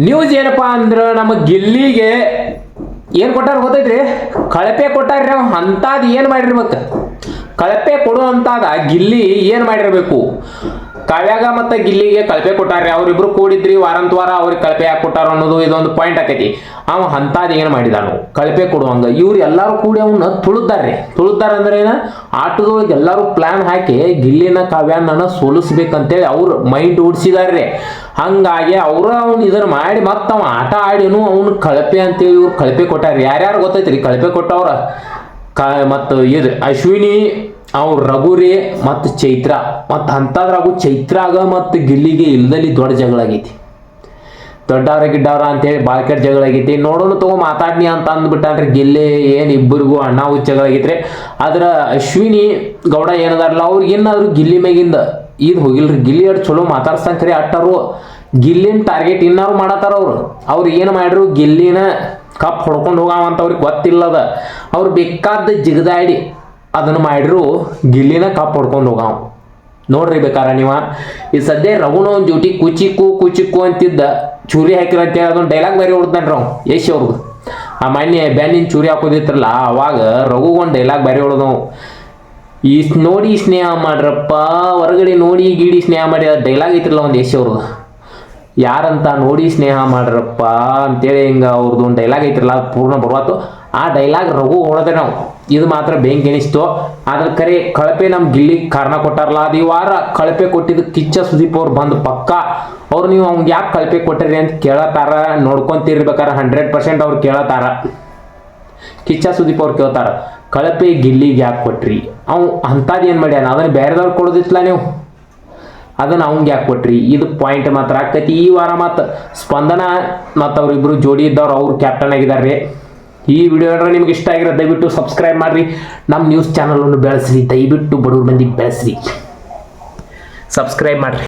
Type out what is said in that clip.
News ಏನಪ್ಪಾ ಅಂದ್ರ ನಮ್ಮ ಗಿಲ್ಲಿಗೆ ಏನ್ ಕೊಟ್ಟಾರ ಗೊತ್ತೈತ್ರಿ? ಕಳಪೆ ಕೊಟ್ಟಾರ್ರಿ. ಅವ್ ಅಂತಾದ್ ಏನ್ ಮಾಡಿರ್ಬೇಕ? ಕಳಪೆ ಕೊಡುವಂತಾದ ಗಿಲ್ಲಿ ಏನ್ ಮಾಡಿರ್ಬೇಕು? ಕಾವ್ಯಾಗ ಮತ್ತೆ ಗಿಲ್ಲಿಗೆ ಕಳಪೆ ಕೊಟ್ಟಾರ್ರಿ. ಅವ್ರಿಬ್ರು ಕೂಡಿದ್ರಿ ವಾರಂತ ವಾರ ಅವ್ರಿಗೆ ಕಳಪೆ ಯಾಕೆ ಕೊಟ್ಟಾರ ಅನ್ನೋದು ಇದೊಂದು ಪಾಯಿಂಟ್ ಆಕೈತಿ. ಅವ ಅಂತಾದ್ ಏನ್ ಮಾಡಿದಾನು ಕಳಪೆ ಕೊಡುವಂಗ? ಇವ್ರು ಎಲ್ಲಾರು ಕೂಡಿ ಅವನ್ನ ತುಳಿದಾರ ಅಂದ್ರೆ ಏನ, ಆಟದೊಳಗೆ ಎಲ್ಲಾರು ಪ್ಲಾನ್ ಹಾಕಿ ಗಿಲ್ಲಿನ ಕಾವ್ಯಾನ ಸೋಲಿಸ್ಬೇಕಂತೇಳಿ ಅವ್ರು ಮೈಂಡ್ ಓಡಿಸಿದಾರ್ರಿ. ಹಂಗಾಗಿ ಅವ್ನು ಇದನ್ನ ಮಾಡಿ ಮತ್ತ ಅವ ಆಟ ಆಡಿನು ಅವ್ನು ಕಳಪೆ ಅಂತೇಳಿ ಇವ್ರು ಕಳಪೆ ಕೊಟ್ಟಾರ್ರಿ. ಯಾರ್ಯಾರು ಗೊತ್ತೈತ್ರಿ ಕಳಪೆ ಕೊಟ್ಟವ್ರ? ಮತ್ತ ಇದು ಅಶ್ವಿನಿ, ಅವ್ರ ರಘುರಿ ಮತ್ತು ಚೈತ್ರ. ಮತ್ತು ಅಂಥದ್ರಾಗು ಚೈತ್ರಾಗ ಮತ್ತು ಗಿಲ್ಲಿಗೆ ಇಲ್ದಲ್ಲಿ ದೊಡ್ಡ ಜಗಳ ಆಗೈತಿ. ದೊಡ್ಡವ್ರ ಗಿಡ್ಡವ್ರ ಅಂತೇಳಿ ಬಾಳ್ಕೆಟ್ ಜಗಳ ಆಗೈತಿ. ನೋಡೋಣ ತಗೋ ಮಾತಾಡ್ನಿ ಅಂತ ಅಂದ್ಬಿಟ್ಟಾನ್ರಿ ಗಿಲ್ಲಿ. ಏನು ಇಬ್ಬರಿಗೂ ಅಣ್ಣ ಹುಚ್ಚ ಜಗಳ ಆಗೈತ್ರಿ. ಆದ್ರ ಅಶ್ವಿನಿ ಗೌಡ ಏನದಾರಲ್ಲ ಅವ್ರಿಗೆ ಏನಾದ್ರು ಗಿಲ್ಲಿ ಮ್ಯಾಗಿಂದ ಇದು ಹೋಗಿಲ್ರಿ. ಗಿಲ್ಲಿ ಅಡ್ ಚಲೋ ಮಾತಾಡ್ಸಂಕ್ರಿ ಅಟ್ಟರು ಗಿಲ್ಲಿನ ಟಾರ್ಗೆಟ್ ಇನ್ನಾರು ಮಾಡತ್ತಾರ ಅವ್ರು ಏನು ಮಾಡ್ರು ಗಿಲ್ಲಿನ ಕಪ್ ಹೊಡ್ಕೊಂಡು ಹೋಗಾವಂತ ಅವ್ರಿಗೆ ಗೊತ್ತಿಲ್ಲದ. ಅವ್ರು ಬೇಕಾದ ಜಿಗದಾಡಿ ಅದನ್ನು ಮಾಡಿದ್ರು ಗಿಲ್ಲಿನ ಕಪ್ ಹೊಡ್ಕೊಂಡು ಹೋಗಾವ. ನೋಡ್ರಿ ಬೇಕಾರ ನೀವ ಈ ಸದ್ಯ ರಘುನ ಒಂದು ಡ್ಯೂಟಿ ಕುಚಿಕ್ಕು ಅಂತಿದ್ದ ಚೂರಿ ಹಾಕಿರ ಅಂತೇಳಿ ಅದೊಂದು ಡೈಲಾಗ್ ಬೇರೆ ಹೊಡ್ತಾನ್ರಿ ಅವ್ನು ಯಶ್ ಅವ್ರದ್ದು. ಆ ಮೊನ್ನೆ ಬ್ಯಾನಿನ ಚೂರಿ ಹಾಕೋದಿತ್ರಲ್ಲ ಅವಾಗ ರಘು ಒಂದು ಡೈಲಾಗ್ ಬೇರೆ ಹೊಡೆದವು. ಈ ನೋಡಿ ಸ್ನೇಹ ಮಾಡ್ರಪ್ಪ, ಹೊರಗಡೆ ನೋಡಿ ಗಿಡಿ ಸ್ನೇಹ ಮಾಡಿ ಡೈಲಾಗ್ ಐತ್ರಲ್ಲ ಒಂದು ಯಶ್ ಅವ್ರದ್ದು. ಯಾರಂತ ನೋಡಿ ಸ್ನೇಹ ಮಾಡ್ರಪ್ಪ ಅಂತೇಳಿ ಹಿಂಗ ಅವ್ರದ್ದು ಒಂದು ಡೈಲಾಗ್ ಐತ್ರಲ್ಲ ಪೂರ್ಣ ಬರುವಾತು. ಆ ಡೈಲಾಗ್ ರಘು ಹೊಡೆದ್ರೆ ನಾವು ಇದು ಮಾತ್ರ ಬೆಂಕಿ ಎನಿಸ್ತು. ಅದ್ರ ಕರೆ ಕಳಪೆ ನಮ್ ಗಿಲ್ಲಿ ಕಾರಣ ಕೊಟ್ಟಾರಲ್ಲ. ಅದು ಈ ವಾರ ಕಳಪೆ ಕೊಟ್ಟಿದ್ದು ಕಿಚ್ಚ ಸುದೀಪ್ ಅವ್ರು ಬಂದು ಪಕ್ಕ ಅವ್ರು ನೀವು ಅವ್ಗೆ ಯಾಕೆ ಕಳಪೆ ಕೊಟ್ಟಿರಿ ಅಂತ ಕೇಳತಾರ. ನೋಡ್ಕೊಂತಿರ್ಬೇಕಾರ 100% ಅವ್ರು ಕೇಳತಾರ. ಕಿಚ್ಚ ಸುದೀಪ್ ಅವ್ರು ಕೇಳ್ತಾರ ಕಳಪೆ ಗಿಲ್ಲಿಗೆ ಯಾಕೆ ಕೊಟ್ರಿ? ಅವ್ ಅಂಥದ್ದು ಏನು ಮಾಡ್ಯಾನ? ಅದನ್ನ ಬೇರೆದವ್ರು ಕೊಡೋದಿತ್ತಲ್ಲ ನೀವು, ಅದನ್ನ ಅವಂಗೆ ಯಾಕೆ ಕೊಟ್ರಿ? ಇದು ಪಾಯಿಂಟ್ ಮಾತ್ರ ಆಕೈತಿ. ಈ ವಾರ ಮತ್ತು ಸ್ಪಂದನ ಮತ್ತು ಅವ್ರಿಬ್ರು ಜೋಡಿ ಇದ್ದವ್ರು ಅವ್ರು ಕ್ಯಾಪ್ಟನ್ ಆಗಿದ್ದಾರೆ. ಈ ವಿಡಿಯೋ ನಿಮ್ಗೆ ಇಷ್ಟ ಆಗಿರೋ ದಯವಿಟ್ಟು ಸಬ್ಸ್ಕ್ರೈಬ್ ಮಾಡ್ರಿ. ನಮ್ಮ ನ್ಯೂಸ್ ಚಾನಲ್ ಅನ್ನು ಬೆಳೆಸ್ರಿ, ದಯವಿಟ್ಟು ಬಡವ್ರ ಮಂದಿ ಬೆಳೆಸ್ರಿ, ಸಬ್ಸ್ಕ್ರೈಬ್ ಮಾಡ್ರಿ.